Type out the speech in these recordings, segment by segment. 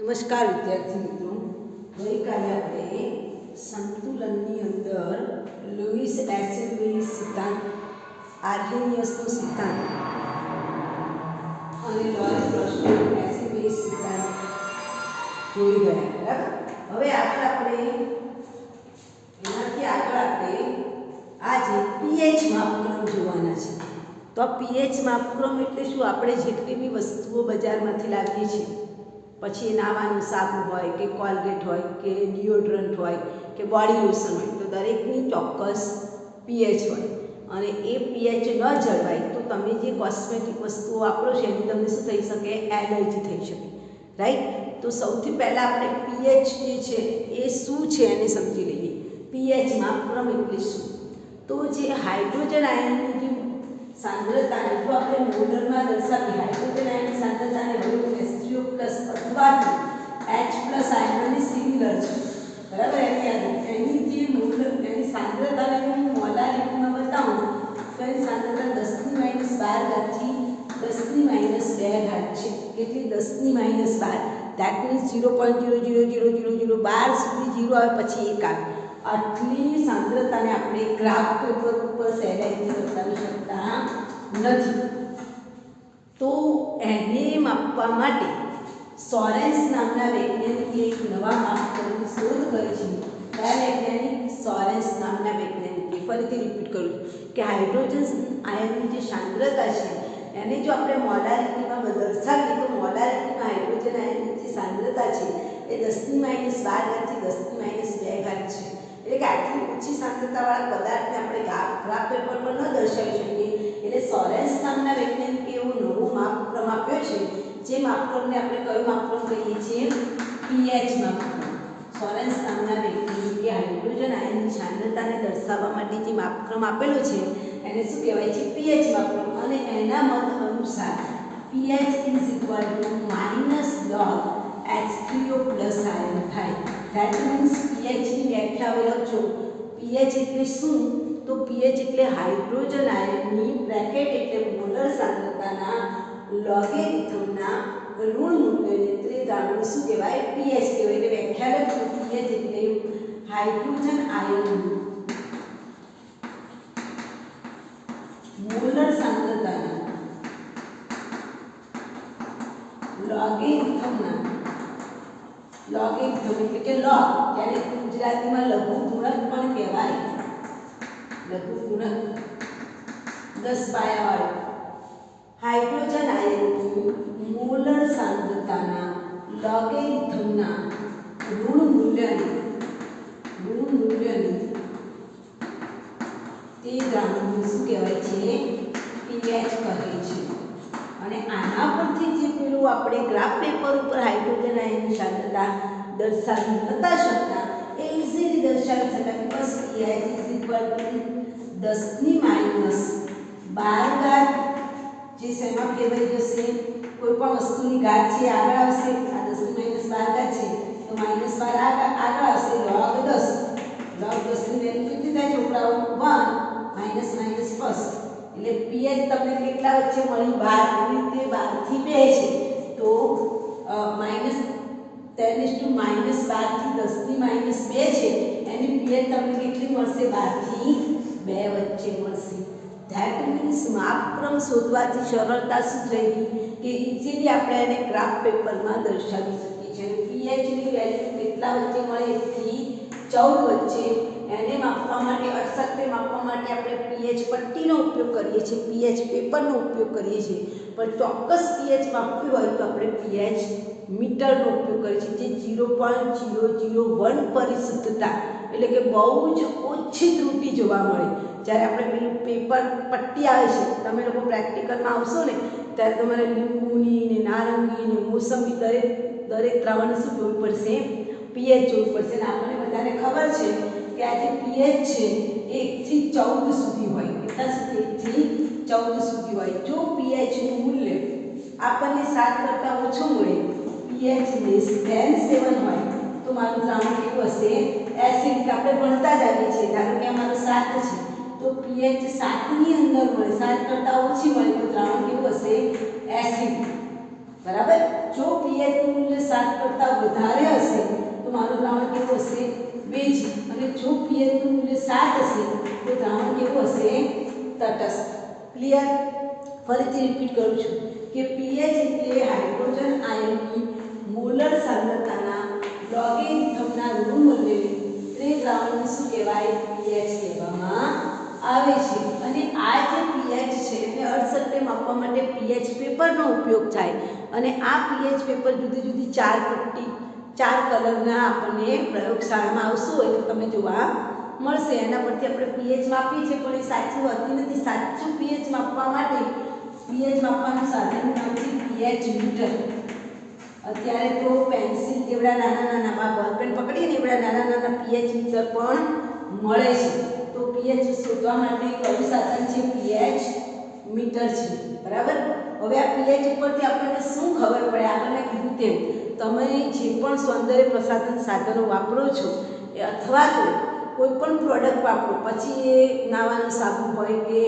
નમસ્કાર વિદ્યાર્થી મિત્રો, ગઈકાલે આપણે સંતુલનની અંદર લુઈસ એસિડનો સિદ્ધાંત, આર્હેનિયસનો સિદ્ધાંત અને લોરેન્સ રસ્ટેલનો એસિડ સિદ્ધાંત જોઈ ગયા. બરાબર. હવે આપણે એનાથી આગળ આપણે આજે પીએચ માપક્રમ જોવાના છે. તો પીએચ માપક્રમ એટલે શું? આપણે જેટલી બી વસ્તુઓ બજારમાંથી લાવીએ છીએ, પછી નાવાનું સાબુ હોય કે કોલગેટ હોય કે ડિયોડ્રન્ટ હોય કે બોડી લોશન હોય, તો દરેકની ચોક્કસ પીએચ હોય અને એ પીએચ ન જળવાય તો તમે જે કોસ્મેટિક વસ્તુઓ વાપરો છો એની તમને શું થઈ શકે? એલર્જી થઈ શકે. રાઈટ. તો સૌથી પહેલાં આપણે પીએચ જે છે એ શું છે એને સમજી લઈએ. પીએચ માપક્રમ એટલે શું? તો જે હાઇડ્રોજન આયનની જે સાંદ્રતાને જો આપણે મોલરમાં દર્શાવીએ, હાઇડ્રોજન આયનની સાંદ્રતાને હવે H3O+ અથવા H+ આયનની સિમિલર છે. બરાબર. એની જે એની સાંદ્રતાને હું મોલારિટીમાં બતાવું તો એની સાંદ્રતા 10⁻12 થી 10⁻2 છે. કેટલી? 10⁻12. દેટ મીન્સ 0.0000012 સુધી 0 આવે પછી 1 આવે. આટલી સાંદ્રતાને આપણે ગ્રાફ પેપર ઉપર સહેલાઈથી બતાવી શકતા નથી. તો એને માપવા માટે સોરેન્સ નામના વૈજ્ઞાનિકે એક નવા માપદંડની શોધ કરી છે. કયા વૈજ્ઞાનિક? સોરેન્સ નામના વૈજ્ઞાનિકે. ફરીથી રિપીટ કરું કે હાઇડ્રોજન આયનની જે સાંદ્રતા છે એને જો આપણે મોલારિટીમાં દર્શાવીએ તો મોલારિટીમાં હાઇડ્રોજન આયનની જે સાંદ્રતા છે એ 10⁻12 થી 10⁻2 છે. એટલે કે આટલી ઓછી સાંદ્રતાવાળા પદાર્થને આપણે ગ્રાફ પેપર પર ન દર્શાવી શકીએ. એટલે સોરેન્સ નામના વૈજ્ઞાનિકે એવો નવો માપક્રમ આપ્યો છે, જે માપક્રમને આપણે કયો માપક્રમ કહીએ છીએ? પીએચ માપક્રમ. સોરેન્સ નામના વૈજ્ઞાનિકે હાઇડ્રોજન આયનની સાંદ્રતાને દર્શાવવા માટે જે માપક્રમ આપેલો છે એને શું કહેવાય છે? પીએચ માપક્રમ. અને એના મત અનુસાર પીએચ - log H3O+ આયન થાય. ધેટ મીન્સ પીએચની વ્યાખ્યા હવે લખજો. પીએચ એટલે શું? તો પીએચ એટલે હાઇડ્રોજન આયનની બ્રેકેટ એટલે મોલર સાંદ્રતાના લોગેરિથમના ઋણ મૂલ્યને ત્રિદાંડ શું કહેવાય? પીએચ કહેવાય. એટલે વ્યાખ્યા લખજો. પીએચ એટલે હાઇડ્રોજન આયનની મોલર સાંદ્રતાના લોગેરિથમ એટલે કે લોગ, જ્યારે ગુજરાતીમાં લઘુ ગુણક પણ કહેવાય. લઘુ ગુણક 10 પાયાવાળું હાઇડ્રોજન આયનની મોલર સાંદ્રતાના લોગેરિથમના ઋણ મૂલ્યની તે દ્રાવણને શું કહેવાય છે? પીએચ કહે છે. અને આના પરથી જે પેલું આપણે ગ્રાફ પેપર ઉપર હાઇડ્રોજન આયનની સાંદ્રતા દર્શાવી નતા શકતા એ ઇઝીલી દર્શાવી શકાય. બસ પીએચ = 10⁻12 જે શેમાં ફેરવાઈ જશે? કોઈ પણ વસ્તુની ઘાત છે આગળ આવશે. આ 10⁻12 છે તો -12 આગળ આવશે. log 10 ની વેલ્યુ કેટલી થાય છોકરાઓ? 1 -+ એટલે પીએચ તમને કેટલા વચ્ચે મળી? 12. એવી રીતે 12 થી 2 છે તો -10⁻12 થી 10⁻2 છે એની પીએચ તમને કેટલી મળશે? 12 થી 2 વચ્ચે મળશે. ધેટ મીન્સ માપક્રમ શોધવાથી સરળતા શું થઈ ગઈ કે ઇઝીલી આપણે એને ગ્રાફ પેપરમાં દર્શાવી શકીએ છીએ. પીએચની વેલ્યુ કેટલા વચ્ચે મળે? 1 થી 14 વચ્ચે. એને માપવા માટે, અટસકને માપવા માટે આપણે પીએચ પટ્ટીનો ઉપયોગ કરીએ છીએ, પીએચ પેપરનો ઉપયોગ કરીએ છીએ. પણ ચોક્કસ પીએચ માપવી હોય તો આપણે પીએચ મીટરનો ઉપયોગ કરીએ છીએ, જે 0.001 પરિશુદ્ધતા એટલે કે બહુ જ ઓછી ત્રુટિ જોવા મળે. જ્યારે આપણે પેલું પેપર પટ્ટી આવે છે, તમે લોકો પ્રેક્ટિકલમાં આવશો ને ત્યારે તમારે લીંબુની ને નારંગી ને મોસંબી દરેક દ્રાવણને શું જોવું પડશે? પીએચ જોવું પડશે. અને આપણને બધાને ખબર છે કે આ જે પીએચ છે એ 1 થી 14 સુધી હોય. કેટલા સુધી? 1 થી 14 સુધી હોય. જો પીએચનું મૂલ્ય આપણને 7 કરતાં ઓછું મળે, પીએચ <7 હોય તો મારું દ્રાવણ કેવું હશે? એસિડ. આપણે ભણતા જ આવીએ છીએ. ધારો કે અમારો 7 છે તો પીએચ 7 ની અંદર મળે, 7 કરતાં ઓછી મળે તો દ્રાવણ કેવું હશે? એસિડ. બરાબર. જો પીએચ નું મૂલ્ય 7 કરતાં વધારે હશે તો મારું દ્રાવણ કેવું હશે બેજી, અને જો pH નું મૂલ્ય 7 હશે તો દ્રાવણ કેવું હશે તટસ્થ. ક્લિયર? ફરીથી રિપીટ કરું છું કે pH એટલે હાઇડ્રોજન આયનની મોલર સાંદ્રતાના લોગેરિથમના ઋણ મૂલ્યને તે દ્રાવણને શું કહેવાય pH કહેવામાં આવે છે. અને આ જે pH છે એટલે અર્ધસત્ય માપવા માટે pH પેપરનો ઉપયોગ થાય, અને આ pH પેપર જુદી જુદી ચાર કલરના આપણને પ્રયોગશાળામાં આવશું હોય તો તમે જોવા મળશે. એના પરથી આપણે pH માપીએ છીએ પણ એ સાચું હોતી નથી. સાચું pH માપવા માટે pH માપવાનું સાધન નામ છે pH મીટર. અત્યારે તો પેન્સિલ જેવડા નાના બોલપેન પકડીએ ને એવડા નાના pH મીટર પણ મળે છે. તો pH શોધવા માટે કયું સાધન છે pH મીટર છે. બરાબર? હવે આ pH ઉપરથી આપણને શું ખબર પડે? આગળ મેં કીધું તેમ તમે જે પણ સૌંદર્ય પ્રસાધન સાધનો વાપરો છો અથવા તો કોઈ પણ પ્રોડક્ટ વાપરો, પછી એ નાવાનું સાબુ હોય કે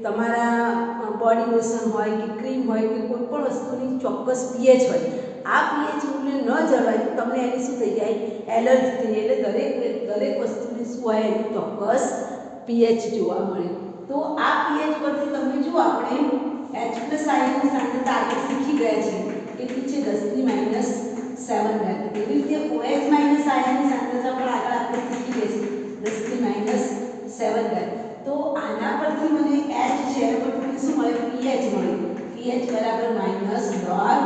તમારા બોડી લોશન હોય કે ક્રીમ હોય કે કોઈ પણ વસ્તુની ચોક્કસ pH હોય, આ pH મૂલ્ય ન જળવાય તો તમને એની શું થઈ જાય એલર્જી થઈ જાય. એટલે દરેક વસ્તુની શું હોય એની ચોક્કસ pH જોવા મળે. તો આ pH પરથી તમે જુઓ આપણે H+ આયનની સાંદ્રતા આગળ શીખી ગયા છે કેટલી છે 10⁻⁷. એવી રીતે OH- આયનની સાંદ્રતા પણ આગળ આપણે શીખી ગયા છે 10⁻⁷. તો આના પરથી મને H છે એના પરથી મને શું મળે pH મળે. pH બરાબર -log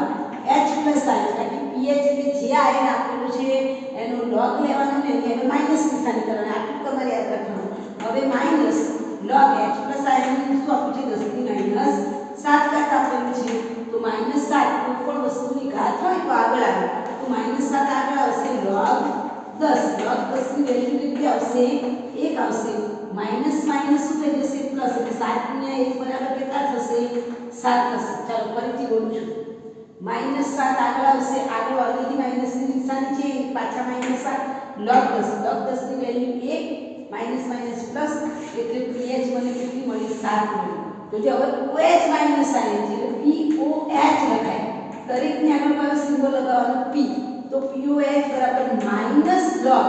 H+ આયન. એટલે pH એટલે જે આયન આપેલું છે એનો log લેવાનો ને એને માઈનસ નિશાની કરવાની. આટલું તમારે યાદ રાખવાનું. હવે માઈનસ log H+ આયનનું શું આપ્યું છે 10⁻⁷ આપેલું છે. તો -7 કોઈ પણ વસ્તુની ઘાત હોય તો આગળ આવે તો -7 આગળ આવશે log 10. log 10 ની વેલ્યુ કેટલી આવશે 1 આવશે. માઈનસ માઈનસ શું થઈ જશે પ્લસ, એટલે 7 * 1 બરાબર કેટલા થશે 7 થશે. ચાલો ફરીથી બોલું છું. -7 આગળ આવશે, આગળ ઓલરેડી માઈનસની નિશાની છે પાછા -7 log 10. log 10 ની વેલ્યુ 1 માઈનસ માઈનસ પ્લસ એટલે pH મને કેટલી મળી 7 મળી. તો જે હવે OH- આયન છે એટલે POH લખાય. દરેકની આગળ કયો સિમ્બોલ લગાવવાનો P. તો POH બરાબર -log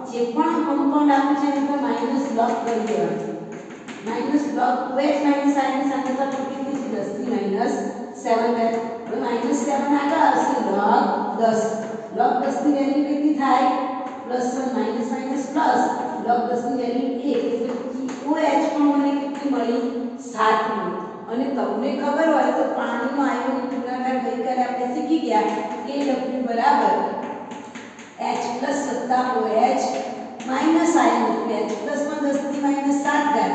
જે પણ કમ્પાઉન્ડ આપ્યું છે એને માઈનસ log કરી દેવાનું. -log OH- આયનની સાંદ્રતા કેટલી છે 10⁻⁷. હવે -7 આગળ આવશે log 10. log 10 ની વેલ્યુ કેટલી થાય +1 માઈનસ માઈનસ પ્લસ log 10 ની વેલ્યુ 1 એટલે OH પણ મને કેટલી મળી 7 મળી. અને તમને ખબર હોય તો પાણીનો આયનનો ગુણાકાર ગઈકાલે આપણે શીખી ગયા Kw બરાબર H+ + OH માઈનસ આયન H+ પણ 10⁻⁷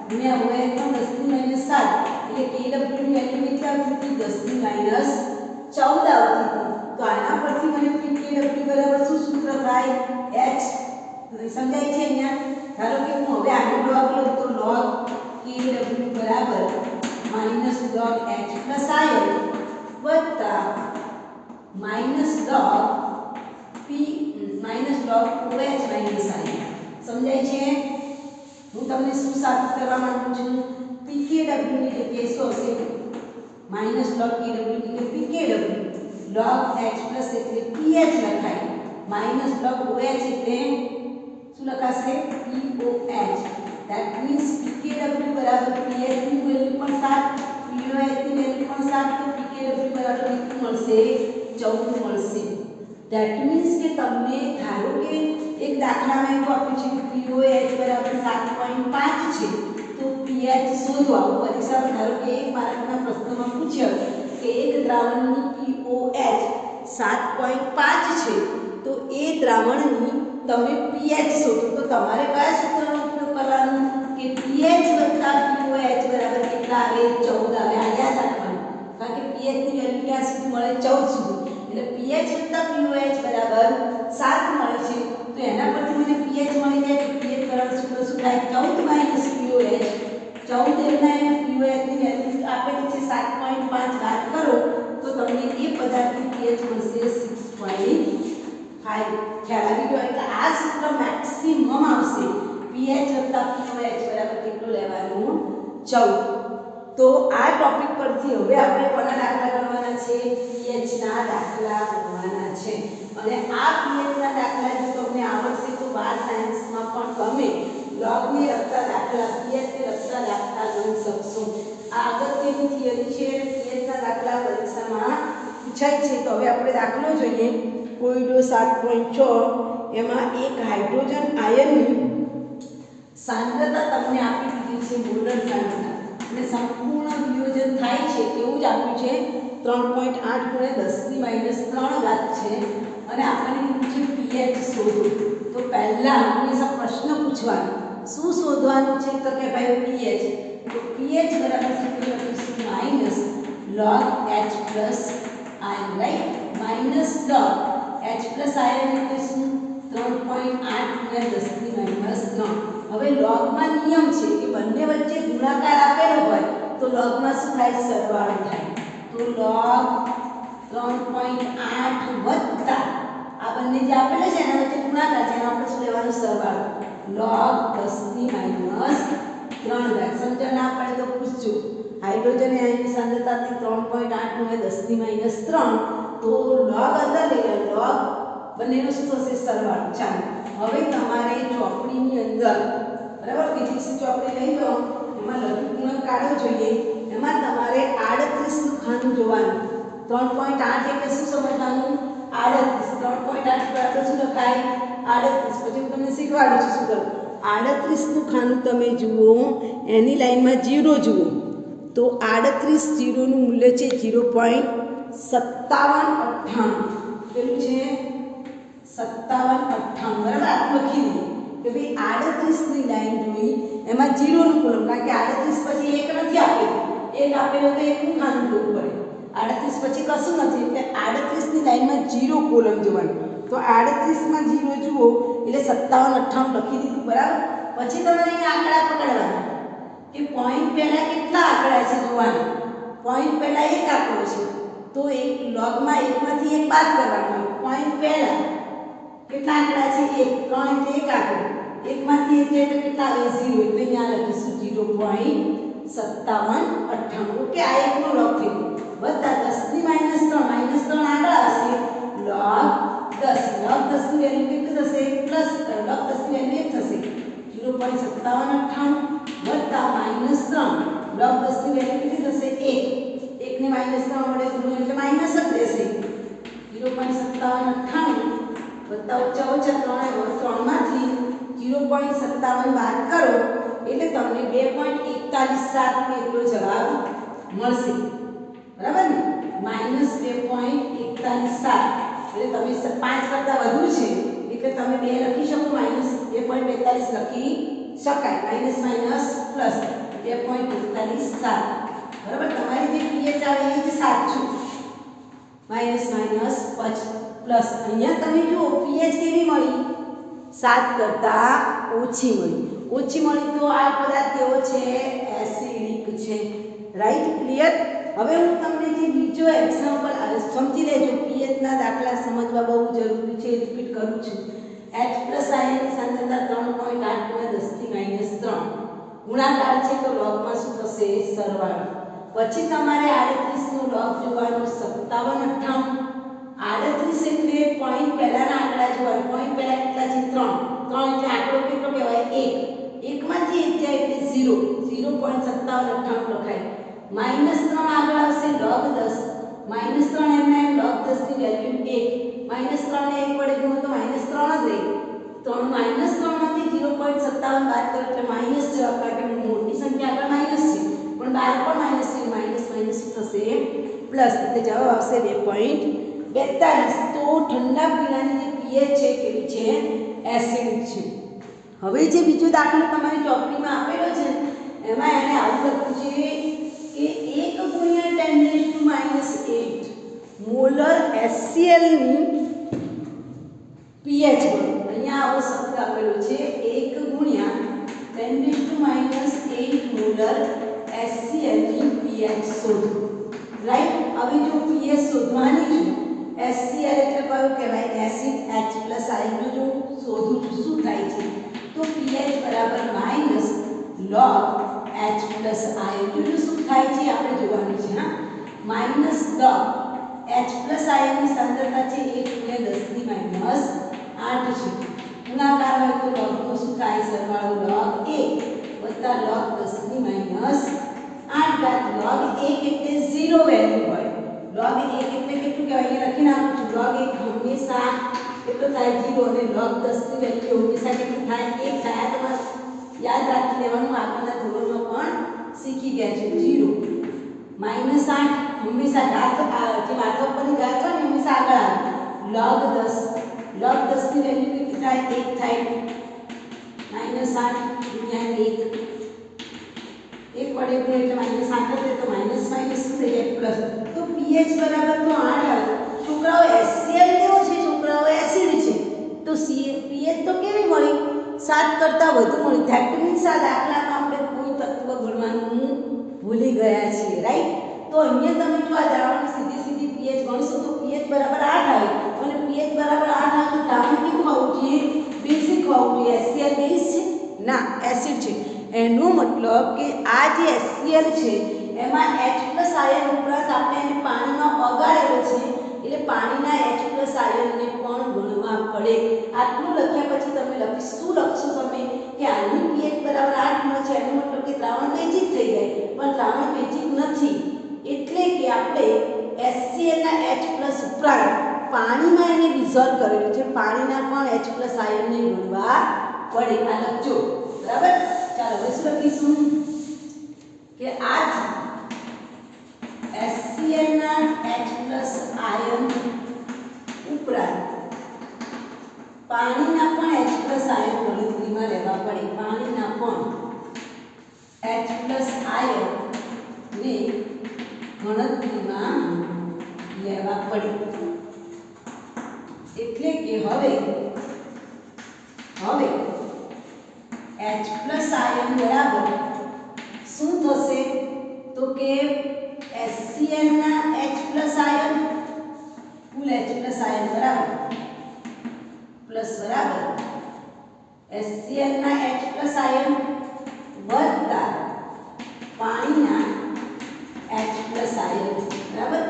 ગુણ્યા OH પણ 10⁻⁷ એટલે Kw ની વેલ્યુ કેટલી આવતી હતી 10⁻14 આવતી હતી. તો આના પરથી મને pKw બરાબર શું સૂત્ર થાય H સમજાય છે અહીંયા. ધારો કે હું હવે આનો log લઉં તો log Kw બરાબર -log H+ આયન વત્તા -log OH- આયન. સમજાય છે? હું તમને શું સાબિત કરવા માંગુ છું pKw ની જગ્યાએ શું હશે -log Kw ની જગ્યાએ pKw, log H+ એટલે pH લખાય, -log OH એટલે શું લખાશે POH. that means pKw બરાબર pH ની વેલ્યુ પણ 7, POH ની વેલ્યુ પણ 7, તો pKw બરાબર કેટલું મળશે 14 મળશે. that means કે તમને ધારો કે એક દાખલામાં એવું આપ્યું છે કે POH બરાબર 7.5 છે તો pH શોધો. આવું પરીક્ષામાં ધારો કે 1 માર્કના પ્રશ્નમાં પૂછ્યો કે એક દ્રાવણની POH 7.5 છે તો એ દ્રાવણની તમે pH શોધો. તો તમારે કયા સૂત્રનો ઉપયોગ કરવાનો કે pH + POH બરાબર કેટલા આવે 14 આવે. આ યાદ રાખવાનું કારણ કે pH ની વેલ્યુ ક્યાં સુધી મળે 14 સુધી. એટલે pH + POH બરાબર 7 મળે છે. તો એના પરથી મને pH મળી જાય તો pH બરાબર સૂત્ર શું થાય 14 - POH. 14 એમના POH ની વેલ્યુ આપેલી છે 7.5 બાદ કરો તો તમને એ પદાર્થનું pH મળશે 6.5. ખ્યાલ આવી ગયો? એટલે આ સૂત્ર મેક્સિમમ આવશે pH + POH બરાબર કેટલું લેવાનું 14. તો આ ટોપિક પરથી હવે આપણે કોના દાખલા ગણવાના છે pH ના દાખલા ગણવાના છે. અને આ પીએચના દાખલા જો તમને આવડશે તો 12 સાયન્સમાં પણ તમે લોગને લગતા દાખલા પીએચને લગતા દાખલા ગણી શકશો. આ અગત્યની થિયરી છે. પીએચના દાખલા પરીક્ષામાં પૂછાય છે. તો હવે આપણે દાખલો જોઈએ. કોયડો 7.6 એમાં એક હાઇડ્રોજન આયનની સાંદ્રતા તમને આપી દીધી છે, મોલર સાંદ્રતા, અને સંપૂર્ણ વિયોજન થાય છે તેવું જ આપ્યું છે. 3.8 × 10⁻³ છે અને આપણને કીધું છે પીએચ શોધો. તો પહેલા હંમેશા પ્રશ્ન પૂછવાનો, શું શોધવાનું છે? તો કે ભાઈ પીએચ. તો પીએચ બરાબર સૂત્ર લખીશું -log H plus ion, right? -log H plus ion એટલે શું? 3.8 × 10⁻³. હવે લોગમાં નિયમ છે કે બંને વચ્ચે ગુણાકાર આપેલો હોય તો લોગમાં શું થાય? સરવાળો થાય. તો log 3.8 વત્તા આ બંને જે આપેલા છે એના વચ્ચે ગુણાકાર છે, એનો આપણે શું લેવાનું? સરવાળો. log 10⁻³ સમજણ ના પડે તો પૂછજો. હાઇડ્રોજન આયનની સાંદ્રતા 3.8 × 10⁻³ તો log અંદર લઈ log બંનેનો શું થશે? સરવાળો. ચાલો હવે તમારે ચોપડીની અંદર બરાબર ફિઝિક્સ ચોપડી લઈ લો, એમાં લઘુગુણક કાઢવો જોઈએ. એમાં તમારે 38 નું ખાનું જોવાનું. 3.8 એટલે શું સમજવાનું? 38. 3.8 બરાબર શું લખાય? 38. પછી હું તમને શીખવાડું છું શું કરવું. 38 નું ખાનું તમે જુઓ, એની લાઈનમાં 0 જુઓ તો 38 0 નું મૂલ્ય છે 0.5798. કેટલું છે? 5798. બરાબર? આ લખી દઈએ કે ભાઈ 38 ની લાઈન જોઈ, એમાં 0 નું કોલમ, કારણ કે 38 પછી 1 નથી આપેલું. 1 આપેલું તો 1 નું ખાનું જોવું પડે. 38 પછી કશું નથી એટલે 38 ની લાઈનમાં 0 કોલમ જોવાનું. તો 38 માં 0 જુઓ એટલે 5798 લખી દીધું. બરાબર? પછી તમારે અહીંયા આંકડા પકડવાના કે પોઈન્ટ પહેલા કેટલા આંકડા છે જોવાના. પોઈન્ટ પહેલા એક આંકડો છે તો એક લોગમાં 1 માંથી 1 બાદ કરવાનો. પોઈન્ટ પહેલા કેટલા આંકડા છે? 1. 3 એટલે એક આંકડો, 1 માંથી 1 જાય તો કેટલા આવે? 0. એટલે અહીંયા લખીશું 0.5798. ઓકે, આ એકનો લોગ થઈ ગયો. વત્તા 10⁻³ -3 આગળ હશે log 10. log 10 ની વેલ્યુ કેટલી થશે? પ્લસ log 10 ની વેલ્યુ 1 થશે. 0.5798 વત્તા -3 log 10 ની વેલ્યુ કેટલી થશે? 1. 1 ને -3 વડે ગુણો એટલે માઈનસ જ રહેશે. 0.5798 વત્તા ઓછા 3 માંથી 0.57 બાદ કરો એટલે તમને 2.417 નો એટલો જવાબ મળશે. બરાબર ને? -2.417 એટલે તમે 5 કરતા વધુ છે એટલે તમે 2 લખી શકો, -2.42 લખી શકાય. Minus minus plus 2.417. બરાબર? તમારી જે પીએચ આવે એ જ સાચું. Minus minus plus. અહીંયા તમે જુઓ પીએચ કેવી મળી? 7 કરતા ઓછી મળી. ઓછી મળી તો આ પદાર્થ કેવો છે? એસિડિક છે. રાઈટ? ક્લિયર? હવે હું તમને જે બીજો એક્ઝામ્પલ સમજી લેજો. પીએચ ના દાખલા સમજવા બહુ જરૂરી છે. રિપીટ કરું છું. H પ્લસ આયનની સાંદ્રતા 3.8 × 10⁻³ ગુણાકાર છે તો લોગમાં શું થશે? સરવાળો. પછી તમારે 38 નો લોગ જોવાનો. 5798. 38 એટલે પોઈન્ટ પહેલાના આંકડા જોવાના. પોઈન્ટ પહેલા કેટલા છે? 3 એટલે આંકડો કેટલો કહેવાય? 1. 1 માંથી 1 જાય એટલે 0. 0.5798 લખાય. -3 આગળ આવશે log 10. -3 એમને log 10 ની વેલ્યુ 1. -3 ને 1 વડે ગુણો તો -3 જ રહે. તો -3 માંથી 0.57 બાદ કરો એટલે માઈનસ જવાબ, કારણ કે મોટી સંખ્યા આગળ માઈનસ છે પણ બહાર પણ માઈનસ છે. માઈનસ માઈનસ શું થશે? પ્લસ. એટલે જવાબ આવશે 2.42. તો ઠંડા પીણાની જે પીએચ છે કેવી છે? એસિડિક છે. હવે જે બીજો દાખલો તમારી ચોપડીમાં આપેલો છે એમાં એને આવું લખ્યું છે કે 1 × 10⁻⁸ મોલર HCl ની પીએચ મળે. અહીંયા આવો શબ્દ આપેલો છે 1 × 10⁻⁸ મોલર HCl ની પીએચ શોધો. રાઈટ? હવે જો પીએચ શોધવાની છે, HCl એટલે કયું કહેવાય? એસિડ. H પ્લસ આયન જો શોધું છું શું થાય છે? તો pH બરાબર -log H પ્લસ આયન. શું થાય છે આપણે જોવાનું છે. હા, -log H પ્લસ આયનની સાંદ્રતા છે 1 × 10⁻8 છે. ગુણાકાર હોય તો લોગનું શું થાય? સરવાળો log 1 વત્તા log 10⁻8 બાદ log 1 એટલે 0 વેલ્યુ હોય. log 1 એટલે કેટલું કહેવાય? અહીંયા લખી નાખું છું. log 1 હંમેશા કેટલો થાય? 0 અને log 10 ની વેલ્યુ હંમેશા કેટલું થાય? 1 થાય. તમારે યાદ રાખી લેવાનું. આગળના ધોરણમાં પણ શીખી ગયા છે. 0 -8 હંમેશા ઘાત જે માથા ઉપરની ઘાત હોય ને હંમેશા આગળ આવે. log 10 ની વેલ્યુ કેટલી થાય? 1 થાય. -8 ગુણ્યા 1 વડે ગુણો એટલે -8 હશે તો માઇનસ માઇનસ શું થઈ જાય? પ્લસ. તો pH બરાબર તો 8 આવે. છોકરાઓ HCl કેવો છે? છોકરાઓ એસિડ છે. તો pH તો કેવી મળી? 7 કરતાં વધુ મળી. ધેટ મીન્સ આ દાખલામાં આપણે કોઈ તત્વ ગણવાનું ભૂલી ગયા છીએ, રાઈટ? તો અહીંયા તમે જો આ દ્રાવણની સીધી pH ગણશો તો pH બરાબર 8 આવે. અને pH બરાબર 8 આવે તો દ્રાવણ કેવું હોવું જોઈએ? બેઝિક હોવું જોઈએ. HCl બેઝ છે? ના, એસિડ છે. એનો મતલબ કે આ જે HCl છે એમાં H+ આયન ઉપરાંત આપણે એને પાણીમાં ઓગાળેલો છે એટલે પાણીના H+ આયનને પણ ગણવા પડે. આટલું લખ્યા પછી તમે શું લખશો તમે? કે આની pH બરાબર 8 મળે છે એનો મતલબ કે દ્રાવણ બેઝિક થઈ જાય. પણ દ્રાવણ બેઝિક નથી એટલે કે આપણે HCl ના H+ ઉપરાંત પાણીમાં એને ડિઝોલ્વ કરેલું છે. પાણીના પણ H+ આયનને ગણવા પડે. આ લખજો. બરાબર? ચાલો હવે શું લખીશું? કે આ HCl ના H+ આયન ઉપરાંત પાણીના પણ H+ આયન ગણતરીમાં લેવા પડે. પાણીના પણ H+ આયન ને ગણતરીમાં લેવા પડે. એટલે કે હવે H+ આયન બરાબર શું થશે? તો કે HCl ના H+ આયન કુલ H+ આયન બરાબર HCl ના H+ આયન વત્તા પાણીના H+ આયન બરાબર.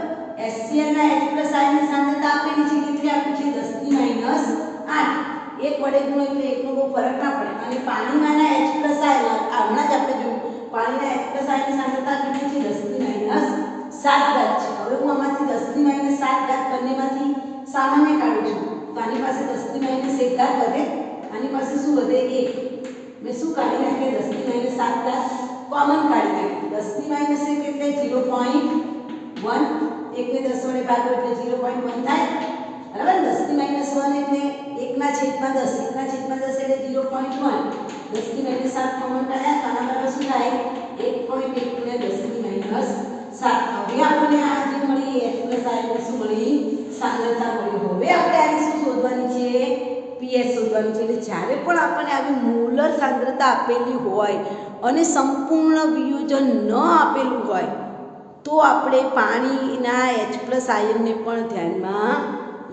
HCl ના H+ આયનની સાંદ્રતા આપેલી છે. કેટલી આપી છે? 10⁻8. 1 વડે ગુણો એટલે એકનો બહુ ફરક ના પડે. અને પાણીમાંના H+ આયન હમણાં જ આપણે જોયું પાણીના H+ આયનની સાંદ્રતા કેટલી છે? 10⁻7 છે. હવે હું આમાંથી 10⁻7 બંનેમાંથી સામાન્ય કાઢું છું તો આની પાસે 10⁻1 વધે. આની પાસે શું વધે? 1. મેં શું કાઢી નાખ્યા? 10⁻7 કોમન કાઢી નાખ્યું. 10⁻1 એટલે 0.1. 1 ને 10 વડે ભાગો એટલે 0.1 થાય. બરાબર? 10⁻1 એટલે 1/10. 1/10 એટલે 0.1. 10⁻7 કોમન કાઢ્યા તો આના બરાબર શું થાય? 1.1 × 10⁻7. હવે આપણને આ જે મળી H+ આયન શું મળી? સાંદ્રતા મળી. હવે આપણે આની શું શોધવાની છે? pH શોધવાની છે. એટલે જ્યારે પણ આપણને આવી મોલર સાંદ્રતા આપેલી હોય અને સંપૂર્ણ વિયોજન ન આપેલું હોય તો આપણે પાણીના H+ આયનને પણ ધ્યાનમાં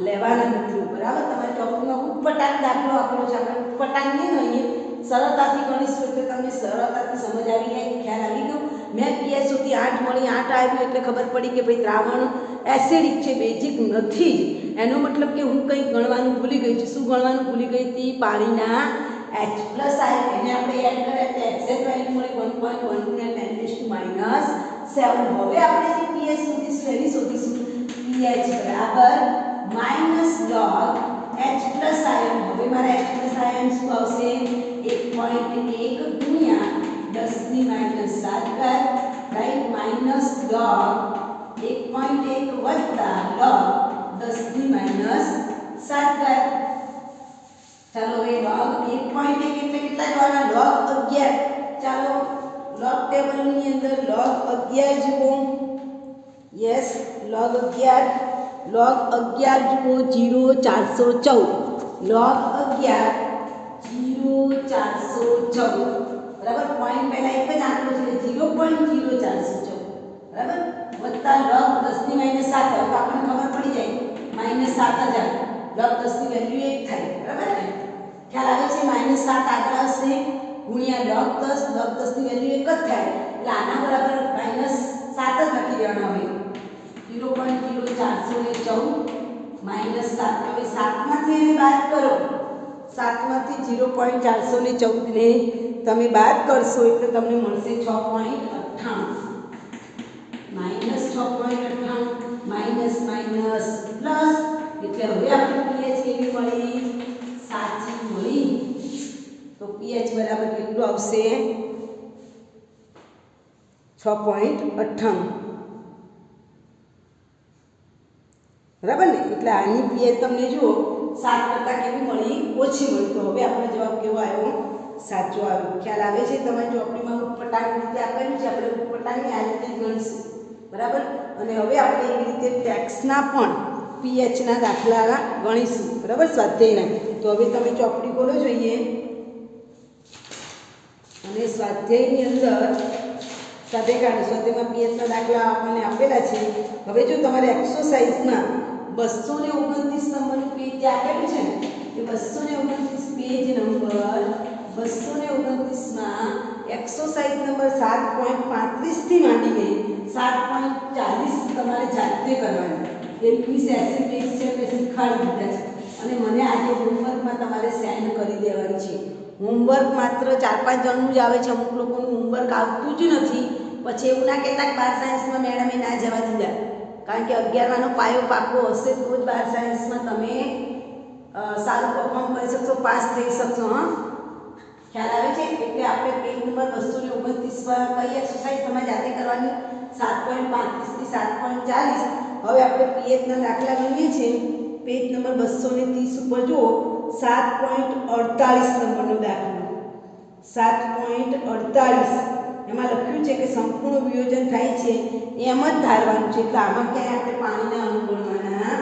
લેવાના નથી. બરાબર? તમારે ચોપડીમાં ઉટપટાંગ દાખલો આપેલો છે. આપણે ઉટપટાંગ નહીં ગણીએ, સરળતાથી ગણીશું એટલે તમને સરળતાથી સમજ આવી જાય, ખ્યાલ આવી ગયો. મેં pH સુધી 8 મળી, 8 આવ્યું એટલે ખબર પડી કે ભાઈ દ્રાવણ એસિડિક છે, બેઝિક નથી. એનો મતલબ કે હું કંઈક ગણવાનું ભૂલી ગઈ છું. શું ગણવાનું ભૂલી ગઈ હતી? પાણીના H+ આયન એને આપણે એડ કર્યા એટલે એક્ઝેક્ટ વેલ્યુ મળી 1.1 × 10⁻7. હવે આપણે જે pH શોધીશું એની શોધીશું pH બરાબર -log H+ આયન. હવે મારા H+ આયન શું આવશે? 1.1 ગુણ્યા 10⁻7 રાઈટ -log 1.1 વત્તા log 10⁻7. ચાલો હવે log 1.1 એટલે કેટલા જવાના? log 11. ચાલો log ટેબલની અંદર log 11 જુઓ. યસ, log 11 જુઓ 0,414. log 11 0,414. બરાબર? પોઈન્ટ પહેલા એક જ આંકડો છે 0.0414. બરાબર? વત્તા log 10⁻7. હવે આપણને ખબર પડી જાય -7000. log 10 ની વેલ્યુ 1 થાય. બરાબર ને? ખ્યાલ આવે છે? -7 આગળ આવશે ગુણ્યા log 10. log 10 ની વેલ્યુ 1 જ થાય એટલે આના બરાબર -7 જ લખી દેવાના હોય. 0.0414 માઇનસ 7. હવે 7માંથી એને બાદ કરો. 7માંથી 0.414 ને તમે બાદ કરશો એટલે તમને મળશે 6.98 માઇનસ 6.98 માઇનસ માઇનસ પ્લસ એટલે હવે આપણે પીએચ કેવી મળી? સાચી મળી. તો પીએચ બરાબર કેટલું આવશે? 6.98. બરાબર ને? એટલે આની પીએચ તમને જુઓ 7 કરતાં કેવી મળી? ઓછી મળી. તો હવે આપણો જવાબ કેવો આવ્યો? સાચો આવ્યો. ખ્યાલ આવે છે? તમારી ચોપડીમાં ઉટપટાંગની રીતે આપેલું છે, આપણે ઉટપટાંગની આ રીતે ગણીશું. બરાબર? અને હવે આપણે એવી રીતે ટેક્સના પણ પીએચના દાખલા ગણીશું. બરાબર? સ્વાધ્યાયના. તો હવે તમે ચોપડી ખોલો જોઈએ અને સ્વાધ્યાયની અંદર સ્વાધ્યાયમાં પીએચના દાખલા આપણને આપેલા છે. હવે જો તમારે એક્સરસાઇઝમાં 229 નંબરનું પેજ જે આપેલું છે ને એ 229 પેજ નંબર 229માં એક્સરસાઇઝ નંબર 7.35 થી માંડીને 7.40 તમારે જાતે કરવાની. એ ક્વિઝ એસે પેજ છે એટલે શીખવાડી દીધા છે અને મને આજે હોમવર્કમાં તમારે સેન્ડ કરી દેવાની છે. હોમવર્ક માત્ર 4-5 જણનું જ આવે છે, અમુક લોકોનું હોમવર્ક આવતું જ નથી. પછી એવું ના કહેતા કે 12 સાયન્સમાં મેડમે ના જવા દીધા, કારણ કે 11નો પાયો પાકો હશે તો જ 12 સાયન્સમાં તમે સારું પરફોર્મ કરી શકશો, પાસ થઈ શકશો. હા, ખ્યાલ આવે છે? એટલે આપણે પેજ નંબર 229 પર કઈ એક્સરસાઇઝ તમારે જાતે કરવાની? 7.35 થી 7.40. હવે આપણે પીએચના દાખલા ગણીએ છીએ. પેજ નંબર 230 ઉપર જુઓ 7.48 નંબરનો દાખલો. 7.48 એમાં લખ્યું છે કે સંપૂર્ણ વિયોજન થાય છે એમ જ ધારવાનું છે. એટલે આમાં ક્યાંય આપણે પાણીના અણુ ગણવાના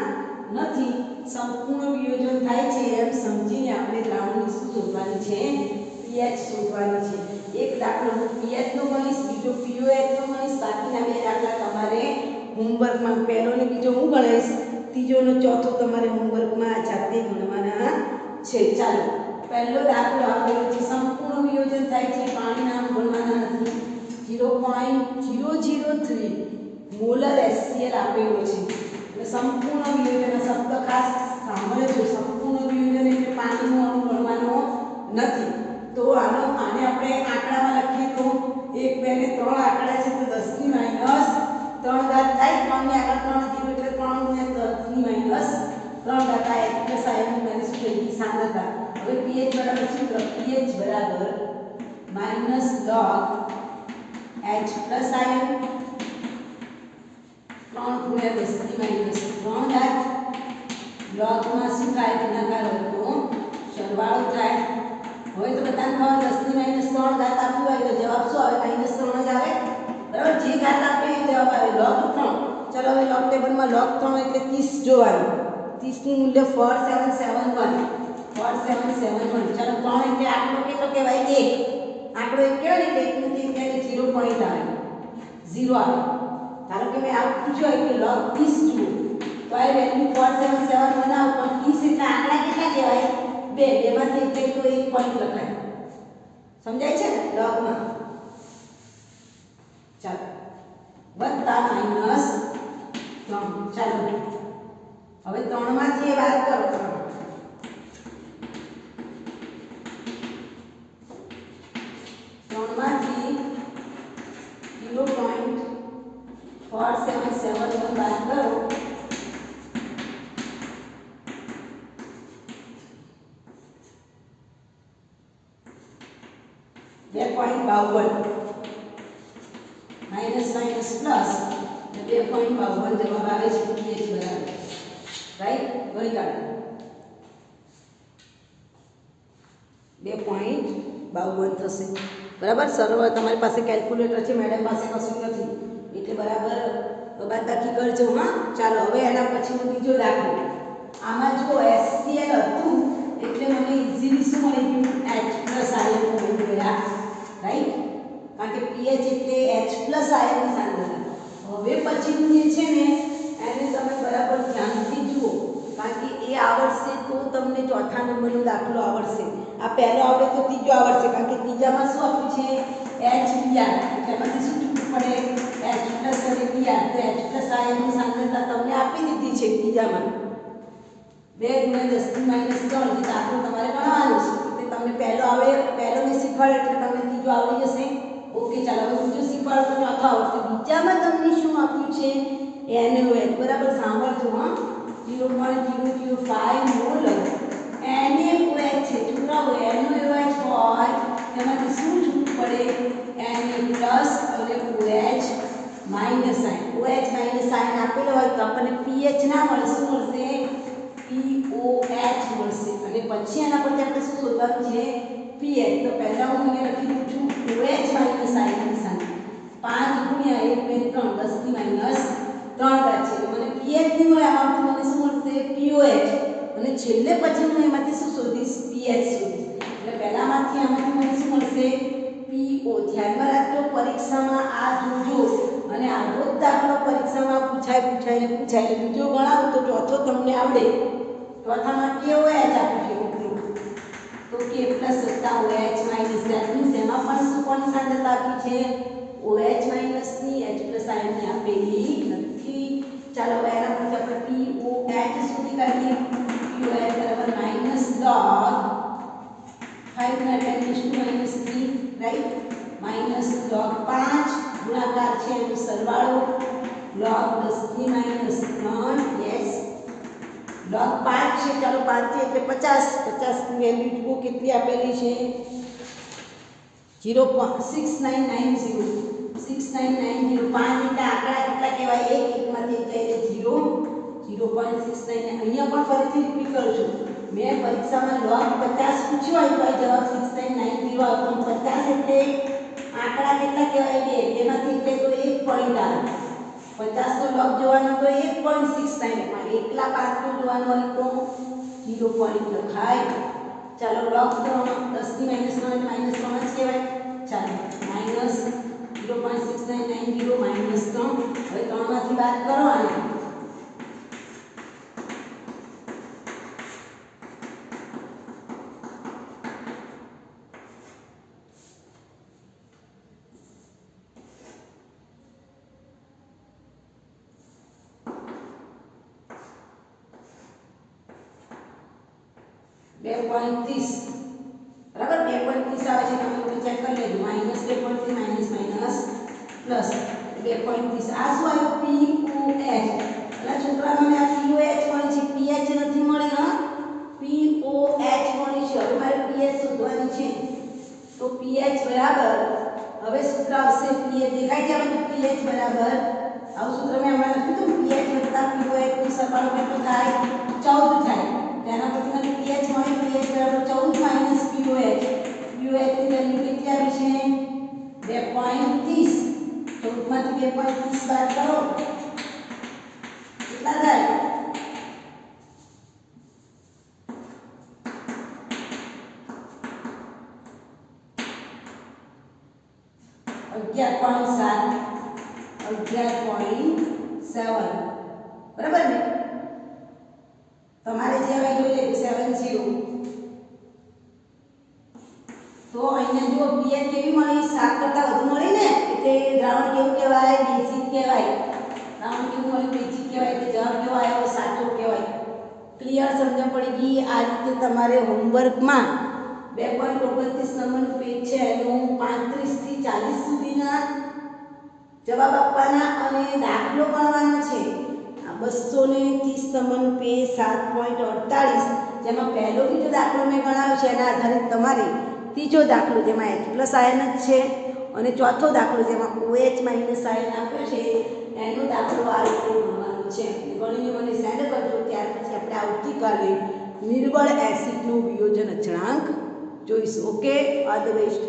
નથી. સંપૂર્ણ વિયોજન થાય છે એમ સમજીને આપણે દ્રાવણની શું શોધવાની છે? પીએચ શોધવાની છે. એક દાખલો હું પીએચનો ગણીશ, બીજો પીઓએચનો ગણીશ. બાકીના બે દાખલા તમારે હોમવર્કમાં, પહેલો ને બીજો હું ગણીશ, ત્રીજો ને ચોથો તમારે હોમવર્કમાં જાતે ગણવાના છે. ચાલો, પહેલો દાખલો આપેલો છે સંપૂર્ણ વિયોજન થાય છે, પાણીના અણુ ગણવાના નથી. 0.003 મોલર HCl આપેલો છે. એટલે સંપૂર્ણ વિયોજન શબ્દ ખાસ સાંભળજો. સંપૂર્ણ વિયોજન એટલે પાણીનો અણુ ગણવાનો નથી. તો આને આપણે આંકડામાં લખીએ તો 1, 2 ને 3 આંકડા છે તો 10 ની માઈનસ 3 ઘાત થાય. 3 ની આગળ 3 0 એટલે 3 ગુણ્યા 10 ની માઈનસ 3 ઘાત આ એટલે સાઈન માઈનસ થઈ ગઈ સાંદ્રતા. હવે pH બરાબર સૂત્ર pH બરાબર માઈનસ log H પ્લસ આયન 3 ગુણ્યા 10 ની માઈનસ 3 ઘાત. લોગમાં શું થાય? ગુણાકાર વર્ગનો સરવાળો થાય. હવે તો બધાને ખબર 10 ની માઈનસ 3 ઘાત આપ્યું હોય તો જવાબ શું આવે? માઈનસ 3 જ આવે. બરાબર? જે ઘાત આપે એ જવાબ આવે. log 3. ચલો હવે log ટેબલમાં log 3 એટલે 30 જોવાનું. 30 નું મૂલ્ય 4771. 4771. ચલો 3 એટલે આંકડો કેટલો કહેવાય? 1. આંકડો 1 કહેવાય ને એટલે 1 નું 3 એટલે 0 પોઈન્ટ આવે. 0 આવે. ધારો કે મેં આવું પૂછ્યું હોય કે log 30 જુઓ તો આ વેલ્યુ 4771 બનાવો પણ 30 એટલે આંકડા કેટલા કહેવાય? 2. 2 માંથી એટલે તો 1 પોઈન્ટ લખાય. સમજાય છે ને? logમાં ચાલો વત્તા માઈનસ 3. ચાલો હવે 3 માંથી એ વાત કરો. 3 માંથી 0.4771 બાદ કરો. 2.52 માઈનસ માઈનસ પ્લસ 2.52 જવાબ આવે છે. pH બરાબર રાઈટ ગણી કાઢો 2.52 થશે. બરાબર? સરળ તમારી પાસે કેલ્ક્યુલેટર છે, મેડમ પાસે કશું નથી એટલે બરાબર બાદબાકી કરજો. હા, ચાલો હવે એના પછીનો બીજો દાખલો. આમાં જો HCl હતું એટલે મને ઇઝીલી શું મળી ગયું? H પ્લસ આયન મળી ગયા. રાઈટ? કારણ કે pH એટલે H પ્લસ આયનની સાંદ્રતા. હવે પછીનું જે છે ને એને તમે બરાબર ધ્યાનથી જુઓ, કારણ કે એ આવડશે તો તમને ચોથા નંબરનો દાખલો આવડશે. આ પહેલો આવડે તો ત્રીજો આવડશે, કારણ કે ત્રીજામાં શું આપ્યું છે? H Br. એટલે એમાંથી શું છૂટું પડે? H પ્લસ અને Br તો H પ્લસ આયનની સાંદ્રતા તમને આપી દીધી છે બીજામાં 2 × 10⁻³ જે દાખલો તમારે ગણવાનો છે તે તમને પહેલો આવે પહેલો મેં શીખવાડ્યો એટલે તમને ત્રીજો આવડી જશે ઓકે ચાલો હવે બીજો શીખવાડો તો ચોથો આવડશે બીજામાં તમને શું આપ્યું છે NaOH બરાબર સાંભળજો હા 0.005 મોલ NaOH છે છોકરાઓ NaOH હોય તેમાંથી શું છૂટ પડે Na પ્લસ અને OH minus sign OH minus sign આપેલો હોય તો આપણને pH ના મળે શું મળશે POH મળશે અને પછી એના પરથી આપણે શું શોધવાનું છે pH તો પહેલા હું અહીંયા લખી દઉં છું OH માઇનસ સાઇન ની સામે 5 × 1 2 3 10⁻³ છે મને pH નહીં મળે આમાંથી મને શું મળશે POH અને છેલ્લે પછી હું એમાંથી શું શોધીશ pH શોધીશ એટલે પહેલામાંથી આમાંથી મને શું મળશે PO ધ્યાનમાં રાખજો પરીક્ષામાં આ જોજો અને આવો જ દાખલો પરીક્ષામાં પૂછાય બીજો ગણાવો તો ચોથો તમને આવડે ચોથામાં KOH આપ્યું છે તો K પ્લસ વત્તા OH માઇનસ ધેટ મીન્સ એમાં પણ શું કોની સાંદ્રતા આપી છે OH માઇનસ ની H પ્લસ આયનની આપેલી નથી ચાલો હવે એના પરથી આપણે POH સુધી કાઢીએ POH બરાબર માઇનસ log 5 ના 10⁻³ રાઈટ માઇનસ log 5 ગુણાકાર છે એનો સરવાળો log 10⁻³ યસ log 5 છે ચાલો 5 છે એટલે 50 ની વેલ્યુ જુઓ કેટલી આપેલી છે 0.6990 6990 5 એટલે આંકડા કેટલા કહેવાય એકમાંથી એટલે 0.69 અહીંયા પણ ફરીથી રિપીટ કરું છું મેં પરીક્ષામાં log 50 પૂછ્યો હોય તો જવાબ 6990 આવતો 50 એટલે આંકડા કેટલા કહેવાય બે એમાંથી એટલે તો 1 પોઈન્ટ આવે 50 નો log જોવાનો તો 1.69 માં એકલા 5 નો જોવાનો હોય તો 0 પોઈન્ટ લખાય ચાલો log 3 10⁻³ એટલે -3 જ કહેવાય ચાલો માઈનસ 0.6990 -3 હવે 3 માંથી બાદ કરો આને બરાબર 2.30 આવે છે તમે લોકો ચેક કરી લેજો -2.30 માઇનસ પ્લસ 2.30 આ શું આવ્યું POH એટલે છોકરા મને આ POH મળી છે pH નથી મળી હા POH મળી છે હવે મારે pH શોધવાની છે તો pH બરાબર હવે સૂત્ર આવશે pH દેખાય છે બધું pH બરાબર આવું સૂત્ર મેં હમણાં લખ્યું હતું pH વત્તા POH નો સરવાળો કેટલો થાય 14 થાય તેના પછી મને pH મળી pH બરાબર 14 માઇનસ POH POH ની વેલ્યુ કેટલી આવી છે 2.30 14 માંથી 2.30 બાદ કરો કેટલા થાય 11.7 બરાબર ને તમારે જે હવે જોઈ લે 70 તો અહીંયા જો pH કેવી મળી 7 કરતા વધુ મળી ને એટલે દ્રાવણ કેવું કહેવાય બેઝિક કહેવાય દ્રાવણ કેવું મળ્યું બેઝિક કહેવાય એટલે જવાબ કેવો આવ્યો સાચો કહેવાય ક્લિયર સમજણ પડી ગઈ આ રીતે તમારે હોમવર્કમાં 2.29 નંબરનું પેજ છે એનું 35 થી 40 સુધીના જવાબ આપવાના અને દાખલો ગણવાનો છે આ 230 નંબરનું પેજ 7.48 જેમાં પહેલો બીજો દાખલો મેં ગણાવ્યો છે એના આધારિત તમારે ત્રીજો દાખલો જેમાં H પ્લસ આયન જ છે અને ચોથો દાખલો જેમાં OH માઇનસ આયન આપ્યો છે એનો દાખલો આ રીતે ગણવાનો છે ગણીને મને સેન્ડ કરજો ત્યાર પછી આપણે આવતીકાલે નિર્બળ એસિડનું વિયોજન અચળાંક જોઈશું ઓકે ઓલ ધ બેસ્ટ